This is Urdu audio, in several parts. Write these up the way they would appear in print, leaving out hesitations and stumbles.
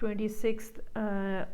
26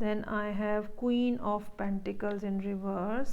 then I have Queen of Pentacles in reverse,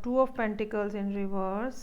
Two of Pentacles in reverse,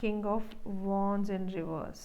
King of Wands in reverse।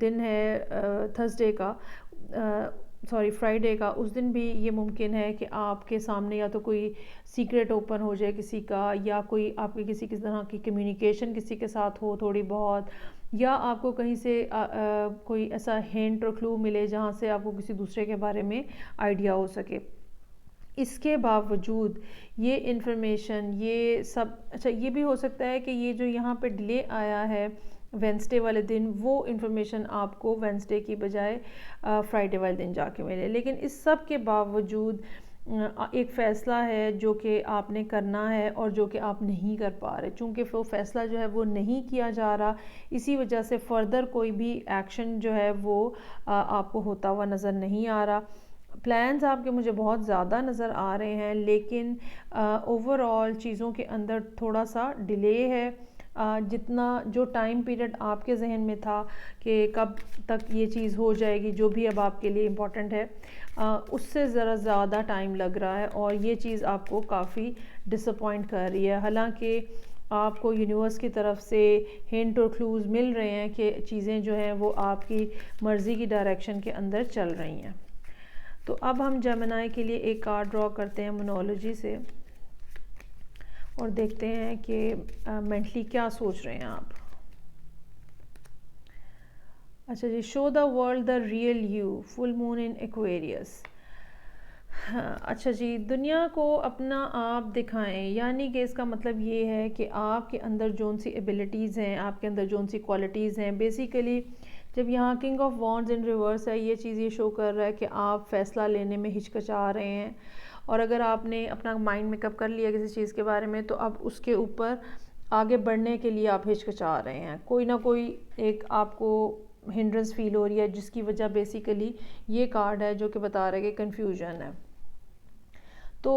دن ہے تھرسڈے کا فرائیڈے کا، اس دن بھی یہ ممکن ہے کہ آپ کے سامنے یا تو کوئی سیکریٹ اوپن ہو جائے کسی کا، یا کوئی آپ کی کسی طرح کی کمیونیکیشن کسی کے ساتھ ہو تھوڑی بہت، یا آپ کو کہیں سے کوئی ایسا ہنٹ اور کلو ملے جہاں سے آپ کو کسی دوسرے کے بارے میں آئیڈیا ہو سکے۔ اس کے باوجود یہ انفارمیشن یہ سب اچھا یہ بھی ہو سکتا ہے کہ یہ جو یہاں پہ ڈیلے آیا ہے وینسڈے والے دن، وہ انفارمیشن آپ کو وینسڈے کی بجائے فرائیڈے والے دن جا کے ملے، لیکن اس سب کے باوجود ایک فیصلہ ہے جو کہ آپ نے کرنا ہے اور جو کہ آپ نہیں کر پا رہے، چونکہ وہ فیصلہ جو ہے وہ نہیں کیا جا رہا، اسی وجہ سے فردر کوئی بھی ایکشن جو ہے وہ آپ کو ہوتا ہوا نظر نہیں آ رہا۔ پلانز آپ کے مجھے بہت زیادہ نظر آ رہے ہیں، لیکن اوور آل چیزوں کے اندر تھوڑا سا ڈیلے ہے۔ جتنا جو ٹائم پیریڈ آپ کے ذہن میں تھا کہ کب تک یہ چیز ہو جائے گی، جو بھی اب آپ کے لیے امپورٹنٹ ہے، اس سے ذرا زیادہ ٹائم لگ رہا ہے، اور یہ چیز آپ کو کافی ڈس اپوائنٹ کر رہی ہے۔ حالانکہ آپ کو یونیورس کی طرف سے ہنٹ اور کلوز مل رہے ہیں کہ چیزیں جو ہیں وہ آپ کی مرضی کی ڈائریکشن کے اندر چل رہی ہیں۔ تو اب ہم جیمنائی کے لیے ایک کارڈ ڈرا کرتے ہیں مونولوجی سے، اور دیکھتے ہیں کہ مینٹلی کیا سوچ رہے ہیں آپ۔ اچھا جی، show the world the real you, full moon in Aquarius. اچھا جی، دنیا کو اپنا آپ دکھائیں، یعنی کہ اس کا مطلب یہ ہے کہ آپ کے اندر جون سی ایبلٹیز ہیں، آپ کے اندر جون سی کوالٹیز ہیں، بیسیکلی جب یہاں king of wands in reverse ہے، یہ چیز یہ شو کر رہا ہے کہ آپ فیصلہ لینے میں ہچکچا رہے ہیں، اور اگر آپ نے اپنا مائنڈ میک اپ کر لیا کسی چیز کے بارے میں، تو اب اس کے اوپر آگے بڑھنے کے لیے آپ ہچکچا رہے ہیں، کوئی نہ کوئی ایک آپ کو ہنڈرنس فیل ہو رہی ہے، جس کی وجہ بیسیکلی یہ کارڈ ہے جو کہ بتا رہا ہے کہ کنفیوژن ہے۔ تو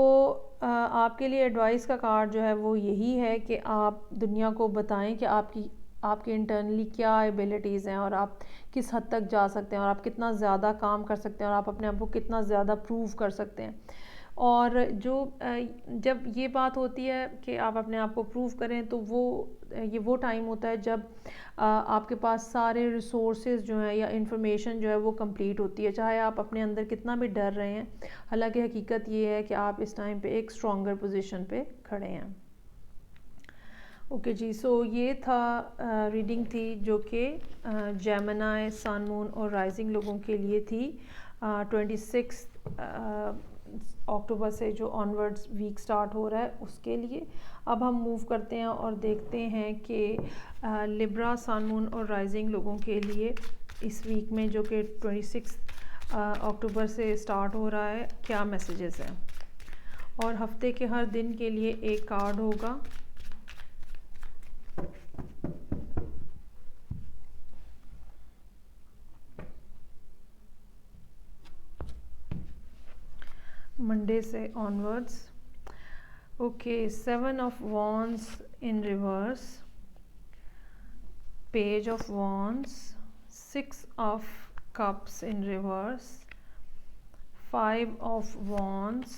آپ کے لیے ایڈوائس کا کارڈ جو ہے وہ یہی ہے کہ آپ دنیا کو بتائیں کہ آپ کے انٹرنلی کیا ایبلٹیز ہیں، اور آپ کس حد تک جا سکتے ہیں، اور آپ کتنا زیادہ کام کر سکتے ہیں، اور آپ اپنے آپ کو کتنا زیادہ پروو کر سکتے ہیں۔ اور جب یہ بات ہوتی ہے کہ آپ اپنے آپ کو پروو کریں، تو یہ وہ ٹائم ہوتا ہے جب آپ کے پاس سارے ریسورسز جو ہیں یا انفارمیشن جو ہے وہ کمپلیٹ ہوتی ہے، چاہے آپ اپنے اندر کتنا بھی ڈر رہے ہیں، حالانکہ حقیقت یہ ہے کہ آپ اس ٹائم پہ ایک اسٹرانگر پوزیشن پہ کھڑے ہیں۔ اوکے جی، سو یہ تھا ریڈنگ تھی جو کہ جیمنائی، سن، مون اور رائزنگ لوگوں کے لیے تھی 26 اکتوبر سے جو آنورڈز ویک سٹارٹ ہو رہا ہے اس کے لیے۔ اب ہم موو کرتے ہیں اور دیکھتے ہیں کہ لبرا، سن، مون اور رائزنگ لوگوں کے لیے اس ویک میں جو کہ 26 اکتوبر سے سٹارٹ ہو رہا ہے کیا میسیجز ہیں، اور ہفتے کے ہر دن کے لیے ایک کارڈ ہوگا۔ منڈے سے onwards. Okay, 7 of wands in reverse, page of wands, 6 of cups in reverse, 5 of wands,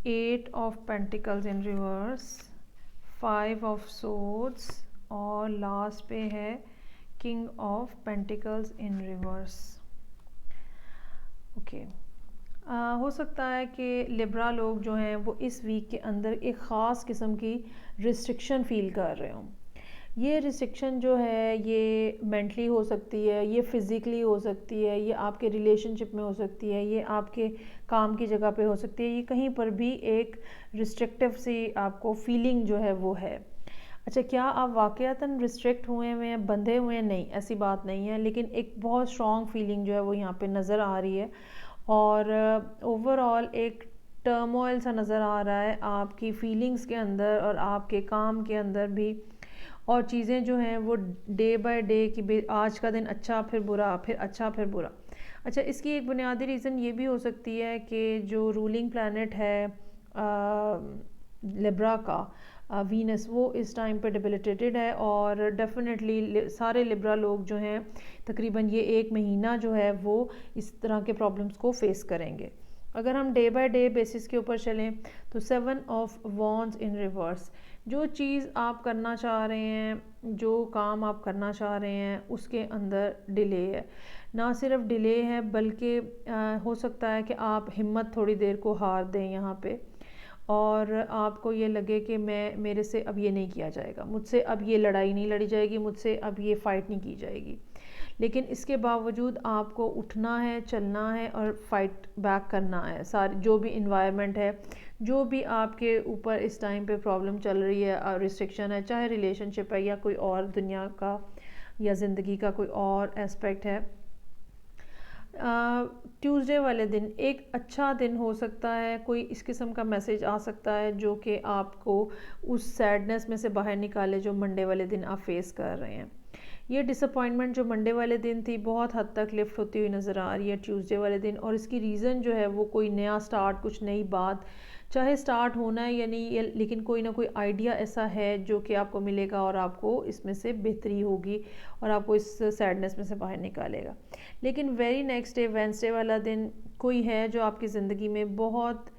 8 of pentacles in reverse, 5 of swords, اور لاسٹ پہ ہے king of pentacles in reverse. Okay, ہو سکتا ہے کہ لبرا لوگ جو ہیں وہ اس ویک کے اندر ایک خاص قسم کی ریسٹرکشن فیل کر رہے ہوں۔ یہ ریسٹرکشن جو ہے یہ مینٹلی ہو سکتی ہے، یہ فزیکلی ہو سکتی ہے، یہ آپ کے ریلیشن شپ میں ہو سکتی ہے، یہ آپ کے کام کی جگہ پہ ہو سکتی ہے، یہ کہیں پر بھی ایک ریسٹرکٹیو سی آپ کو فیلنگ جو ہے وہ ہے۔ اچھا، کیا آپ واقعتاً ریسٹرکٹ ہوئے ہیں، بندھے ہوئے ہیں؟ نہیں، ایسی بات نہیں ہے، لیکن ایک بہت اسٹرانگ فیلنگ جو ہے وہ یہاں پہ نظر آ رہی ہے، اور اوور آل ایک ٹرموائل سا نظر آ رہا ہے آپ کی فیلنگز کے اندر اور آپ کے کام کے اندر بھی، اور چیزیں جو ہیں وہ ڈے بائی ڈے کی آج کا دن اچھا پھر برا، پھر اچھا پھر برا۔ اچھا، اس کی ایک بنیادی ریزن یہ بھی ہو سکتی ہے کہ جو رولنگ پلانٹ ہے لبرا کا، وینس، وہ اس ٹائم پہ ڈیبلیٹیٹڈ ہے، اور ڈیفینیٹلی سارے لبرا لوگ جو ہیں تقریباً یہ ایک مہینہ جو ہے وہ اس طرح کے پرابلمس کو فیس کریں گے۔ اگر ہم ڈے بائی ڈے بیسس کے اوپر چلیں تو 7 آف وانڈز ان ریورس، جو چیز آپ کرنا چاہ رہے ہیں، جو کام آپ کرنا چاہ رہے ہیں، اس کے اندر ڈیلے ہے. نہ صرف ڈیلے ہے بلکہ ہو سکتا ہے کہ آپ ہمت تھوڑی دیر کو ہار دیں یہاں پہ، اور آپ کو یہ لگے کہ میرے سے اب یہ نہیں کیا جائے گا، مجھ سے اب یہ لڑائی نہیں لڑی جائے گی، مجھ سے اب یہ فائٹ نہیں کی جائے گی. لیکن اس کے باوجود آپ کو اٹھنا ہے، چلنا ہے اور فائٹ بیک کرنا ہے. ساری جو بھی انوائرمنٹ ہے، جو بھی آپ کے اوپر اس ٹائم پہ پرابلم چل رہی ہے اور ریسٹرکشن ہے، چاہے ریلیشن شپ ہے یا کوئی اور دنیا کا یا زندگی کا کوئی اور اسپیکٹ ہے. ٹیوزڈے والے دن ایک اچھا دن ہو سکتا ہے. کوئی اس قسم کا میسیج آ سکتا ہے جو کہ آپ کو اس سیڈنس میں سے باہر نکالے جو منڈے والے دن آپ فیس کر رہے ہیں. یہ ڈس اپوائنٹمنٹ جو منڈے والے دن تھی بہت حد تک لفٹ ہوتی ہوئی نظر آ رہی ہے ٹیوزڈے والے دن، اور اس کی ریزن جو ہے وہ کوئی نیا سٹارٹ، کچھ نئی بات، چاہے سٹارٹ ہونا ہے یا نہیں، لیکن کوئی نہ کوئی آئیڈیا ایسا ہے جو کہ آپ کو ملے گا اور آپ کو اس میں سے بہتری ہوگی اور آپ کو اس سیڈنس میں سے باہر نکالے گا. لیکن ویری نیکسٹ ڈے وینسڈے والا دن کوئی ہے جو آپ کی زندگی میں بہت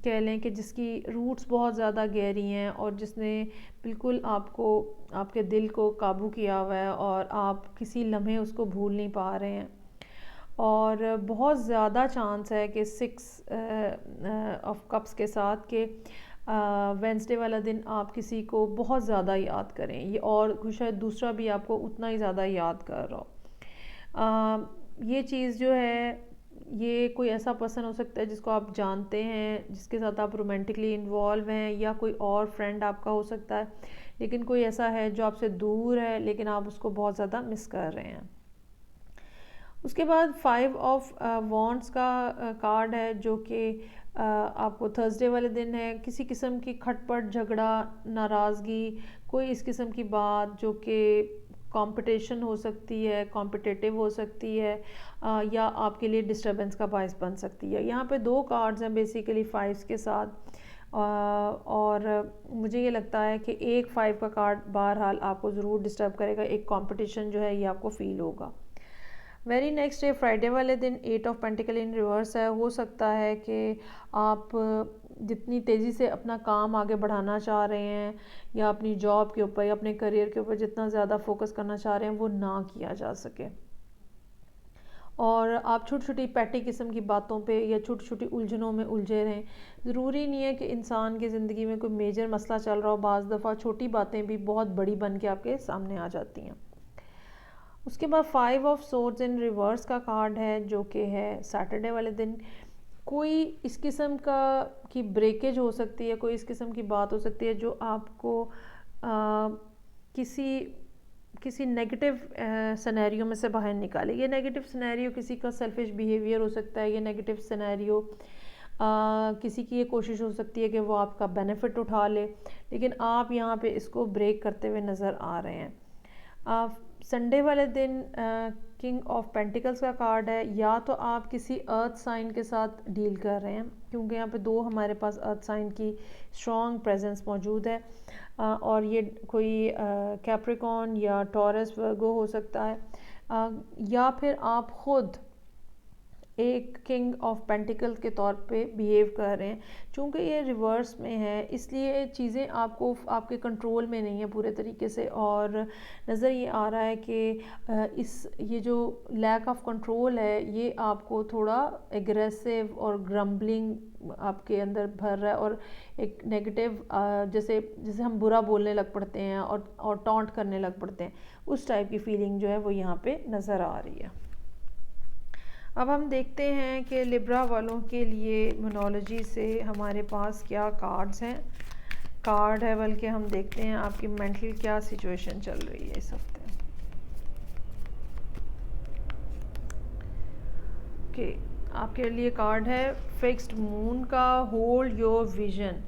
کہہ لیں کہ جس کی روٹس بہت زیادہ گہری ہیں اور جس نے بالکل آپ کو، آپ کے دل کو قابو کیا ہوا ہے اور آپ کسی لمحے اس کو بھول نہیں پا رہے ہیں. اور بہت زیادہ چانس ہے کہ 6 آف کپس کے ساتھ کہ وینسڈے والا دن آپ کسی کو بہت زیادہ یاد کریں، یہ اور شاید دوسرا بھی آپ کو اتنا ہی زیادہ یاد کر رہا ہو. یہ چیز جو ہے، یہ کوئی ایسا پرسن ہو سکتا ہے جس کو آپ جانتے ہیں، جس کے ساتھ آپ رومانٹکلی انوالو ہیں، یا کوئی اور فرینڈ آپ کا ہو سکتا ہے، لیکن کوئی ایسا ہے جو آپ سے دور ہے لیکن آپ اس کو بہت زیادہ مس کر رہے ہیں. اس کے بعد 5 آف وانڈس کا کارڈ ہے جو کہ آپ کو تھرسڈے والے دن ہے. کسی قسم کی کھٹ پٹ، جھگڑا، ناراضگی، کوئی اس قسم کی بات جو کہ کمپٹیشن ہو سکتی ہے، کمپٹیٹیو ہو سکتی ہے، یا آپ کے لیے ڈسٹربنس کا باعث بن سکتی ہے. یہاں پہ 2 کارڈز ہیں بیسیکلی 5 کے ساتھ، اور مجھے یہ لگتا ہے کہ ایک 5 کا کارڈ بہرحال آپ کو ضرور ڈسٹرب کرے گا. ایک کمپٹیشن جو ہے یہ آپ کو فیل ہوگا. ویری نیکسٹ ڈے فرائیڈے والے دن 8 آف پینٹیکل ان ریورس ہے. ہو سکتا ہے کہ آپ جتنی تیزی سے اپنا کام آگے بڑھانا چاہ رہے ہیں یا اپنی جاب کے اوپر یا اپنے کریئر کے اوپر جتنا زیادہ فوکس کرنا چاہ رہے ہیں وہ نہ کیا جا سکے، اور آپ چھوٹی چھوٹی پیٹی قسم کی باتوں پہ یا چھوٹی چھوٹی الجھنوں میں الجھے رہیں. ضروری نہیں ہے کہ انسان کی زندگی میں کوئی میجر مسئلہ چل رہا ہو، بعض دفعہ چھوٹی باتیں بھی بہت بڑی بن کے آپ کے سامنے آ جاتی ہیں. اس کے بعد 5 آف سورڈز ان ریورس کا کارڈ ہے جو کہ ہے سیٹرڈے والے دن. کوئی اس قسم کی بریکیج ہو سکتی ہے، کوئی اس قسم کی بات ہو سکتی ہے جو آپ کو کسی نیگیٹو سینیریو میں سے باہر نکالے. یہ نیگیٹو سینیریو کسی کا سیلفش بیہیویئر ہو سکتا ہے. یہ نیگیٹو سینیریو کسی کی یہ کوشش ہو سکتی ہے کہ وہ آپ کا بینیفٹ اٹھا لے، لیکن آپ یہاں پہ اس کو بریک کرتے ہوئے نظر آ رہے ہیں. سنڈے والے دن کنگ آف پینٹیکلز کا کارڈ ہے. یا تو آپ کسی ارتھ سائن کے ساتھ ڈیل کر رہے ہیں، کیونکہ یہاں پہ 2 ہمارے پاس ارتھ سائن کی اسٹرانگ پریزنس موجود ہے، اور یہ کوئی کیپریکون یا ٹورس ورگو ہو سکتا ہے، یا پھر آپ خود ایک کنگ آف پینٹیکل کے طور پہ بیہیو کر رہے ہیں. چونکہ یہ ریورس میں ہے اس لیے چیزیں آپ کے کنٹرول میں نہیں ہیں پورے طریقے سے، اور نظر یہ آ رہا ہے کہ یہ جو لیک آف کنٹرول ہے یہ آپ کو تھوڑا ایگریسو اور گرمبلنگ آپ کے اندر بھر رہا ہے، اور ایک نیگیٹو جیسے ہم برا بولنے لگ پڑتے ہیں اور ٹانٹ کرنے لگ پڑتے ہیں، اس ٹائپ کی فیلنگ جو ہے وہ یہاں پہ نظر آ رہی ہے. اب ہم دیکھتے ہیں کہ لبرا والوں کے لیے مونولوجی سے ہمارے پاس کیا کارڈ ہے، بلکہ ہم دیکھتے ہیں آپ کی مینٹل کیا سچویشن چل رہی ہے اس ہفتے. کہ آپ کے لیے کارڈ ہے فکسڈ مون کا ہولڈ یور ویژن.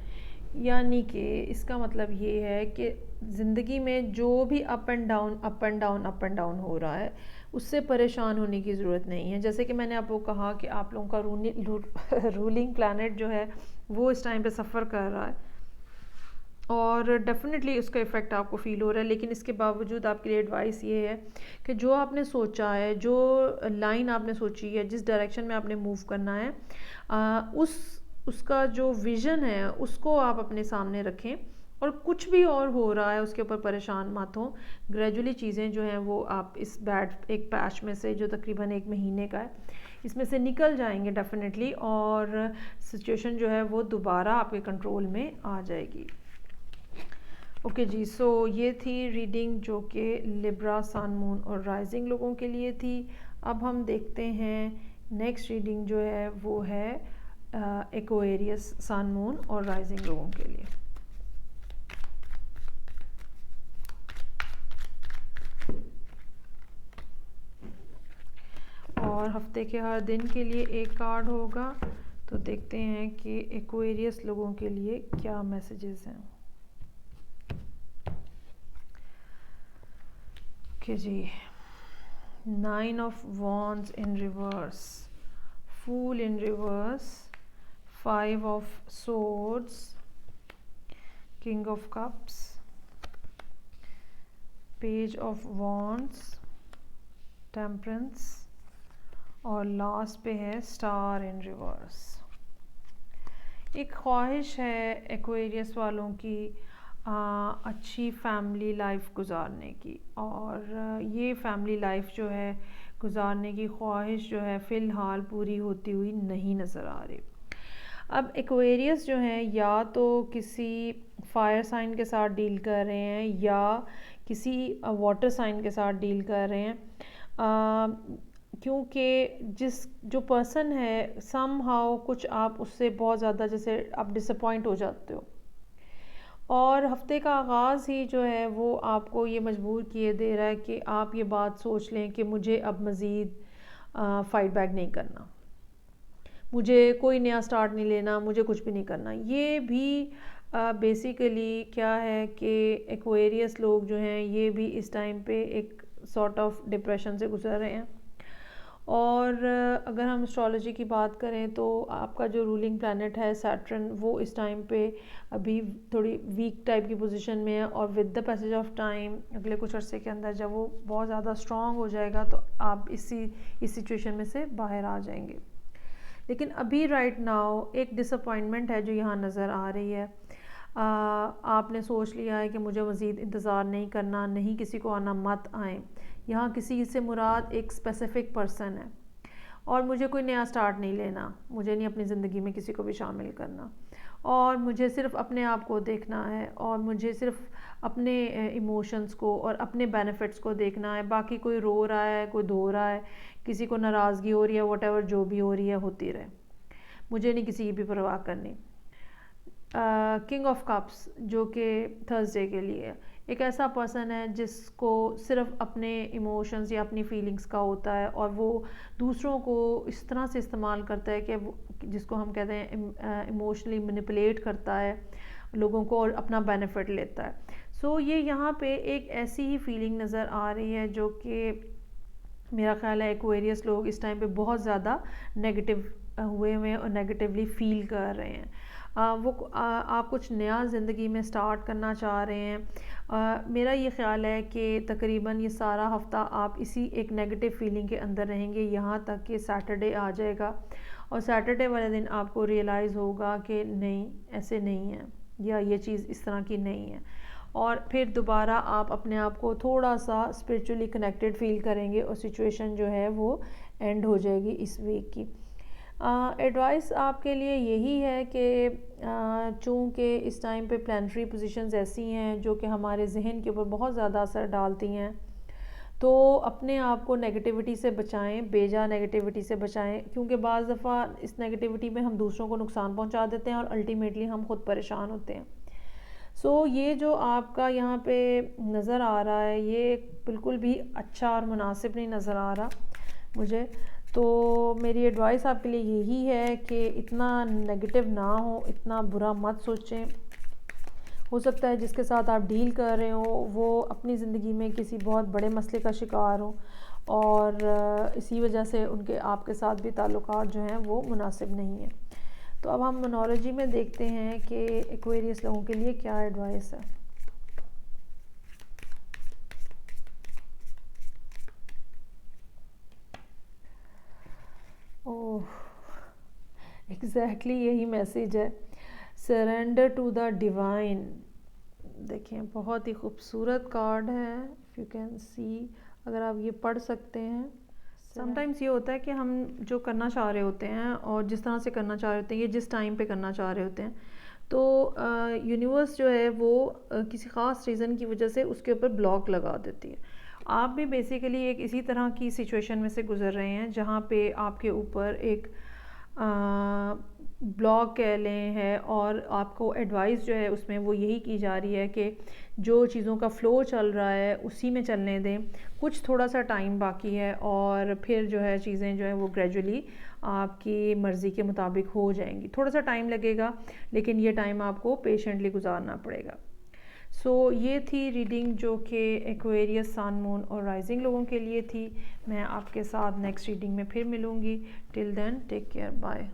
یعنی کہ اس کا مطلب یہ ہے کہ زندگی میں جو بھی اپ اینڈ ڈاؤن ہو رہا ہے اس سے پریشان ہونے کی ضرورت نہیں ہے. جیسے کہ میں نے آپ کو کہا کہ آپ لوگوں کا رولنگ پلانٹ جو ہے وہ اس ٹائم پہ سفر کر رہا ہے اور ڈیفینیٹلی اس کا ایفیکٹ آپ کو فیل ہو رہا ہے. لیکن اس کے باوجود آپ کے لیے ایڈوائس یہ ہے کہ جو آپ نے سوچا ہے، جو لائن آپ نے سوچی ہے، جس ڈائریکشن میں آپ نے موو کرنا ہے، اس اس کا جو ویژن ہے اس کو آپ اپنے سامنے رکھیں، اور کچھ بھی اور ہو رہا ہے اس کے اوپر پریشان مت ہوں. گریجولی چیزیں جو ہیں وہ آپ اس بیڈ ایک پیچ میں سے جو تقریباً 1 مہینے کا ہے اس میں سے نکل جائیں گے ڈیفینیٹلی، اور سچویشن جو ہے وہ دوبارہ آپ کے کنٹرول میں آ جائے گی. اوکے جی، سو یہ تھی ریڈنگ جو کہ لبرا، سن، مون اور رائزنگ لوگوں کے لیے تھی. اب ہم دیکھتے ہیں نیکسٹ ریڈنگ جو ہے وہ ہے ایکویریس، سن، مون اور رائزنگ لوگوں کے لیے. اور ہفتے کے ہر دن کے لیے ایک کارڈ ہوگا. تو دیکھتے ہیں کہ ایکویریس لوگوں کے لیے کیا میسیجز ہیں. اوکے جی، 9 of wands in reverse, fool in reverse, 5 of swords, king of cups, page of wands, temperance, اور لاسٹ پہ ہے اسٹار ان ریورس. ایک خواہش ہے ایکویریس والوں کی اچھی فیملی لائف گزارنے کی، اور یہ فیملی لائف جو ہے گزارنے کی خواہش جو ہے فی الحال پوری ہوتی ہوئی نہیں نظر آ رہی. اب ایکویریس جو ہیں یا تو کسی فائر سائن کے ساتھ ڈیل کر رہے ہیں یا کسی واٹر سائن کے ساتھ ڈیل کر رہے ہیں، کیونکہ جو پرسن ہے سم ہاؤ کچھ آپ اس سے بہت زیادہ جیسے آپ ڈس اپوائنٹ ہو جاتے ہو، اور ہفتے کا آغاز ہی جو ہے وہ آپ کو یہ مجبور کیے دے رہا ہے کہ آپ یہ بات سوچ لیں کہ مجھے اب مزید فائٹ بیک نہیں کرنا، مجھے کوئی نیا سٹارٹ نہیں لینا، مجھے کچھ بھی نہیں کرنا. یہ بھی بیسیکلی کیا ہے کہ ایکویریس لوگ جو ہیں یہ بھی اس ٹائم پہ ایک سارٹ آف ڈپریشن سے گزر رہے ہیں. اور اگر ہم اسٹرالوجی کی بات کریں تو آپ کا جو رولنگ پلانٹ ہے سیٹرن، وہ اس ٹائم پہ ابھی تھوڑی ویک ٹائپ کی پوزیشن میں ہے، اور with the passage of time اگلے کچھ عرصے کے اندر جب وہ بہت زیادہ اسٹرانگ ہو جائے گا تو آپ اس سچویشن میں سے باہر آ جائیں گے. لیکن ابھی رائٹ ناؤ ایک ڈس اپوائنٹمنٹ ہے جو یہاں نظر آ رہی ہے. آپ نے سوچ لیا ہے کہ مجھے مزید انتظار نہیں کرنا، نہیں کسی کو آنا مت آئیں. یہاں کسی سے مراد ایک اسپیسیفک پرسن ہے، اور مجھے کوئی نیا سٹارٹ نہیں لینا، مجھے نہیں اپنی زندگی میں کسی کو بھی شامل کرنا، اور مجھے صرف اپنے آپ کو دیکھنا ہے، اور مجھے صرف اپنے ایموشنز کو اور اپنے بینیفٹس کو دیکھنا ہے. باقی کوئی رو رہا ہے، کوئی دھو رہا ہے، کسی کو ناراضگی ہو رہی ہے، واٹ ایور جو بھی ہو رہی ہے ہوتی رہے، مجھے نہیں کسی کی بھی پرواہ کرنی. کنگ آف کپس جو کہ تھرسڈے کے لیے ایک ایسا پرسن ہے جس کو صرف اپنے ایموشنز یا اپنی فیلنگز کا ہوتا ہے، اور وہ دوسروں کو اس طرح سے استعمال کرتا ہے کہ جس کو ہم کہتے ہیں ایموشنلی مینیپولیٹ کرتا ہے لوگوں کو اور اپنا بینیفٹ لیتا ہے. سو یہ یہاں پہ ایک ایسی ہی فیلنگ نظر آ رہی ہے جو کہ میرا خیال ہے ایکویریس لوگ اس ٹائم پہ بہت زیادہ نیگیٹو ہوئے ہوئے ہیں اور نیگیٹیولی فیل کر رہے ہیں. وہ آپ کچھ نیا زندگی میں سٹارٹ کرنا چاہ رہے ہیں. میرا یہ خیال ہے کہ تقریباً یہ سارا ہفتہ آپ اسی ایک نیگیٹو فیلنگ کے اندر رہیں گے یہاں تک کہ سیٹرڈے آ جائے گا، اور سیٹرڈے والے دن آپ کو ریئلائز ہوگا کہ نہیں ایسے نہیں ہے، یا یہ چیز اس طرح کی نہیں ہے، اور پھر دوبارہ آپ اپنے آپ کو تھوڑا سا اسپریچولی کنیکٹڈ فیل کریں گے، اور سچویشن جو ہے وہ اینڈ ہو جائے گی اس ویک کی. ایڈوائس آپ کے لیے یہی ہے کہ چونکہ اس ٹائم پہ پلانٹری پوزیشنز ایسی ہیں جو کہ ہمارے ذہن کے اوپر بہت زیادہ اثر ڈالتی ہیں، تو اپنے آپ کو نیگیٹیوٹی سے بچائیں، بے جا نیگیٹیوٹی سے بچائیں، کیونکہ بعض دفعہ اس نیگیٹیوٹی میں ہم دوسروں کو نقصان پہنچا دیتے ہیں اور الٹیمیٹلی ہم خود پریشان ہوتے ہیں. سو یہ جو آپ کا یہاں پہ نظر آ رہا ہے یہ بالکل بھی اچھا اور مناسب نہیں نظر آ رہا مجھے. تو میری ایڈوائس آپ کے لیے یہی ہے کہ اتنا نیگیٹو نہ ہو، اتنا برا مت سوچیں. ہو سکتا ہے جس کے ساتھ آپ ڈیل کر رہے ہو وہ اپنی زندگی میں کسی بہت بڑے مسئلے کا شکار ہو، اور اسی وجہ سے ان کے آپ کے ساتھ بھی تعلقات جو ہیں وہ مناسب نہیں ہیں. تو اب ہم نومرولوجی میں دیکھتے ہیں کہ ایکویریس لوگوں کے لیے کیا ایڈوائس ہے. ایگزیکٹلی یہی میسیج ہے، سرینڈر ٹو دا ڈیوائن. دیکھیں بہت ہی خوبصورت کارڈ ہے، اف یو کین سی، اگر آپ یہ پڑھ سکتے ہیں. سم ٹائمس یہ ہوتا ہے کہ ہم جو کرنا چاہ رہے ہوتے ہیں اور جس طرح سے کرنا چاہ رہے ہوتے ہیں، یہ جس ٹائم پہ کرنا چاہ رہے ہوتے ہیں، تو یونیورس جو ہے وہ کسی خاص ریزن کی وجہ سے اس کے اوپر بلاک لگا دیتی ہے. آپ بھی بیسیکلی ایک اسی طرح کی سچویشن میں سے گزر رہے ہیں جہاں پہ آپ کے اوپر ایک بلاگ کہہ لیں ہے، اور آپ کو ایڈوائس جو ہے اس میں وہ یہی کی جا رہی ہے کہ جو چیزوں کا فلو چل رہا ہے اسی میں چلنے دیں. کچھ تھوڑا سا ٹائم باقی ہے اور پھر جو ہے چیزیں جو ہیں وہ گریجولی آپ کی مرضی کے مطابق ہو جائیں گی. تھوڑا سا ٹائم لگے گا لیکن یہ ٹائم آپ کو پیشنٹلی گزارنا پڑے گا. سو یہ تھی ریڈنگ جو کہ ایکویریس، سن، مون اور رائزنگ لوگوں کے لیے تھی. میں آپ کے ساتھ نیکسٹ ریڈنگ میں پھر ملوں گی. ٹل دین ٹیک کیئر، بائے.